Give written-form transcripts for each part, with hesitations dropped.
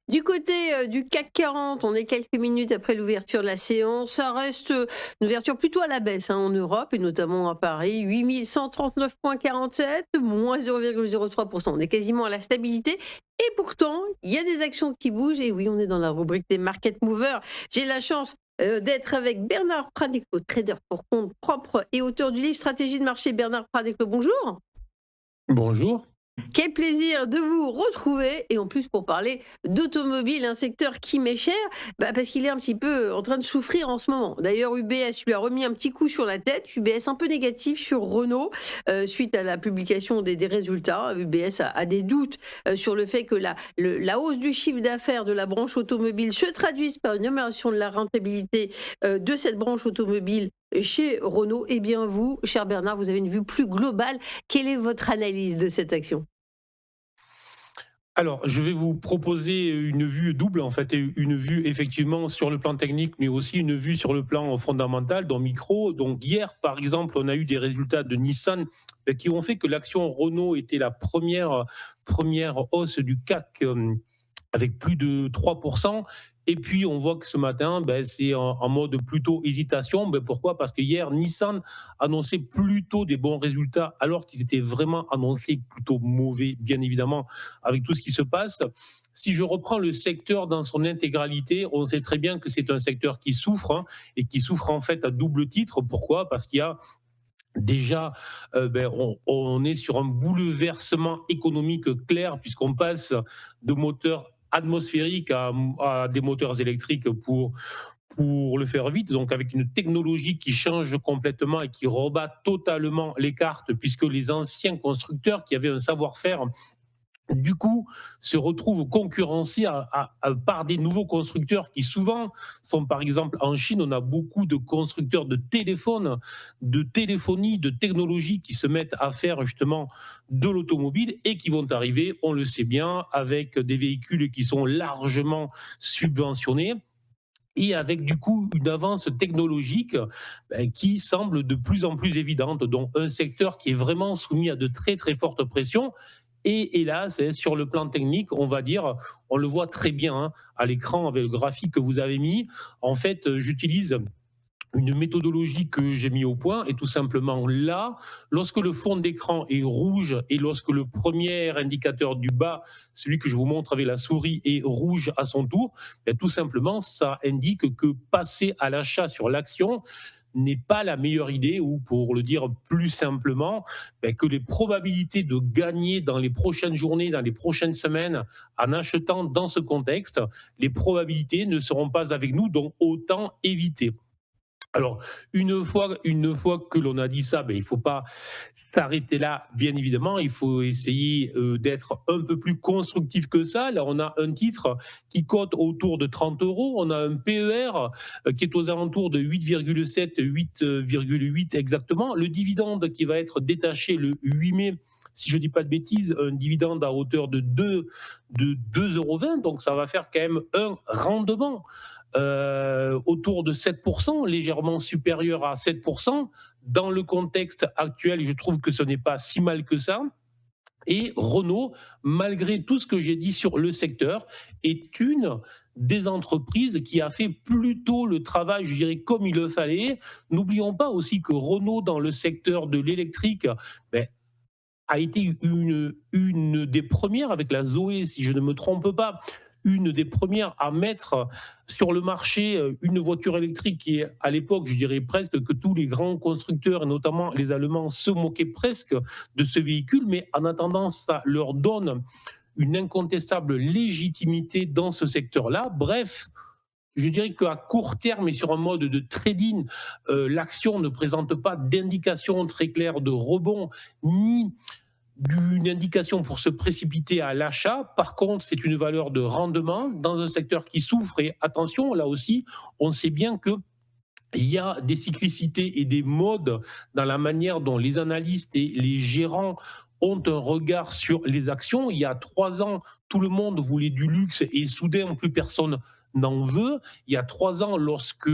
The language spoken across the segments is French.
Du côté, du CAC 40, on est quelques minutes après l'ouverture de la séance. Ça reste, une ouverture plutôt à la baisse, hein, en Europe et notamment à Paris. 8 139,47, moins 0,03%. On est quasiment à la stabilité et pourtant, il y a des actions qui bougent et oui, on est dans la rubrique des market movers. J'ai la chance, d'être avec Bernard Pradeclo, trader pour compte propre et auteur du livre Stratégie de marché. Bernard Pradeclo, bonjour. Bonjour. Quel plaisir de vous retrouver et en plus pour parler d'automobile, un secteur qui m'est cher, parce qu'il est un petit peu en train de souffrir en ce moment. D'ailleurs, UBS lui a remis un petit coup sur la tête. UBS un peu négatif sur Renault suite à la publication des résultats. UBS a des doutes sur le fait que la hausse du chiffre d'affaires de la branche automobile se traduise par une amélioration de la rentabilité de cette branche automobile chez Renault. Eh bien vous, cher Bernard, vous avez une vue plus globale. Quelle est votre analyse de cette action? Alors, je vais vous proposer une vue double, en fait, et une vue effectivement sur le plan technique, mais aussi une vue sur le plan fondamental, dans micro. Donc, hier, par exemple, on a eu des résultats de Nissan qui ont fait que l'action Renault était la première hausse du CAC avec plus de 3%. Et puis, on voit que ce matin, c'est en mode plutôt hésitation. Pourquoi? Parce que hier, Nissan annonçait plutôt des bons résultats, alors qu'ils étaient vraiment annoncés plutôt mauvais, bien évidemment, avec tout ce qui se passe. Si je reprends le secteur dans son intégralité, on sait très bien que c'est un secteur qui souffre, hein, et qui souffre en fait à double titre. Pourquoi? Parce qu'il y a déjà, on est sur un bouleversement économique clair puisqu'on passe de moteurs atmosphériques à des moteurs électriques pour le faire vite, donc avec une technologie qui change complètement et qui rebat totalement les cartes, puisque les anciens constructeurs qui avaient un savoir-faire du coup, se retrouvent concurrencés par des nouveaux constructeurs qui souvent sont, par exemple, en Chine, on a beaucoup de constructeurs de téléphones, de téléphonie, de technologies qui se mettent à faire justement de l'automobile et qui vont arriver, on le sait bien, avec des véhicules qui sont largement subventionnés et avec du coup une avance technologique qui semble de plus en plus évidente. Donc un secteur qui est vraiment soumis à de très très fortes pressions. Et hélas, sur le plan technique, on va dire, on le voit très bien, hein, à l'écran avec le graphique que vous avez mis. En fait, j'utilise une méthodologie que j'ai mis au point et tout simplement là, lorsque le fond d'écran est rouge et lorsque le premier indicateur du bas, celui que je vous montre avec la souris, est rouge à son tour, tout simplement ça indique que passer à l'achat sur l'action n'est pas la meilleure idée, ou pour le dire plus simplement, que les probabilités de gagner dans les prochaines journées, dans les prochaines semaines, en achetant dans ce contexte, les probabilités ne seront pas avec nous, donc autant éviter. Alors, une fois que l'on a dit ça, il ne faut pas s'arrêter là, bien évidemment. Il faut essayer d'être un peu plus constructif que ça. Là, on a un titre qui cote autour de 30 euros. On a un PER qui est aux alentours de 8,7, 8,8 exactement. Le dividende qui va être détaché le 8 mai, si je ne dis pas de bêtises, un dividende à hauteur de 2,20 €. Donc, ça va faire quand même un rendement autour de 7%, légèrement supérieur à 7%. Dans le contexte actuel, je trouve que ce n'est pas si mal que ça. Et Renault, malgré tout ce que j'ai dit sur le secteur, est une des entreprises qui a fait plutôt le travail, je dirais, comme il le fallait. N'oublions pas aussi que Renault, dans le secteur de l'électrique, ben, a été une des premières avec la Zoé, si je ne me trompe pas, une des premières à mettre sur le marché une voiture électrique qui est, à l'époque, je dirais presque que tous les grands constructeurs, et notamment les Allemands, se moquaient presque de ce véhicule, mais en attendant, ça leur donne une incontestable légitimité dans ce secteur-là. Bref, je dirais qu'à court terme et sur un mode de trading, l'action ne présente pas d'indication très claire de rebond, ni d'une indication pour se précipiter à l'achat. Par contre, c'est une valeur de rendement dans un secteur qui souffre. Et attention, là aussi, on sait bien que il y a des cyclicités et des modes dans la manière dont les analystes et les gérants ont un regard sur les actions. Il y a 3 ans, tout le monde voulait du luxe et soudain, plus personne n'en veut. Il y a 3 ans, lorsque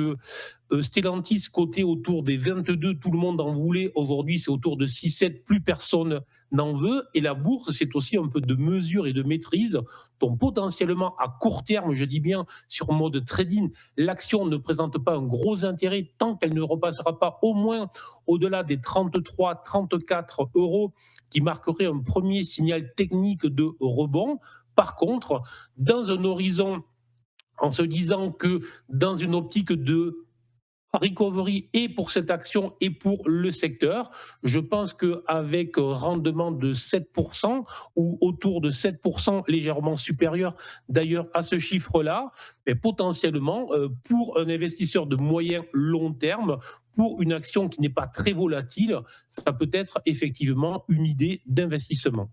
Stellantis cotait autour des 22, tout le monde en voulait. Aujourd'hui, c'est autour de 6-7, plus personne n'en veut. Et la bourse, c'est aussi un peu de mesure et de maîtrise. Donc potentiellement, à court terme, je dis bien sur mode trading, l'action ne présente pas un gros intérêt tant qu'elle ne repassera pas au moins au-delà des 33, 34 euros, qui marquerait un premier signal technique de rebond. Par contre, dans un horizon, en se disant que dans une optique de recovery et pour cette action et pour le secteur, je pense qu'avec un rendement de 7% ou autour de 7%, légèrement supérieur d'ailleurs à ce chiffre-là, mais potentiellement pour un investisseur de moyen long terme, pour une action qui n'est pas très volatile, ça peut être effectivement une idée d'investissement.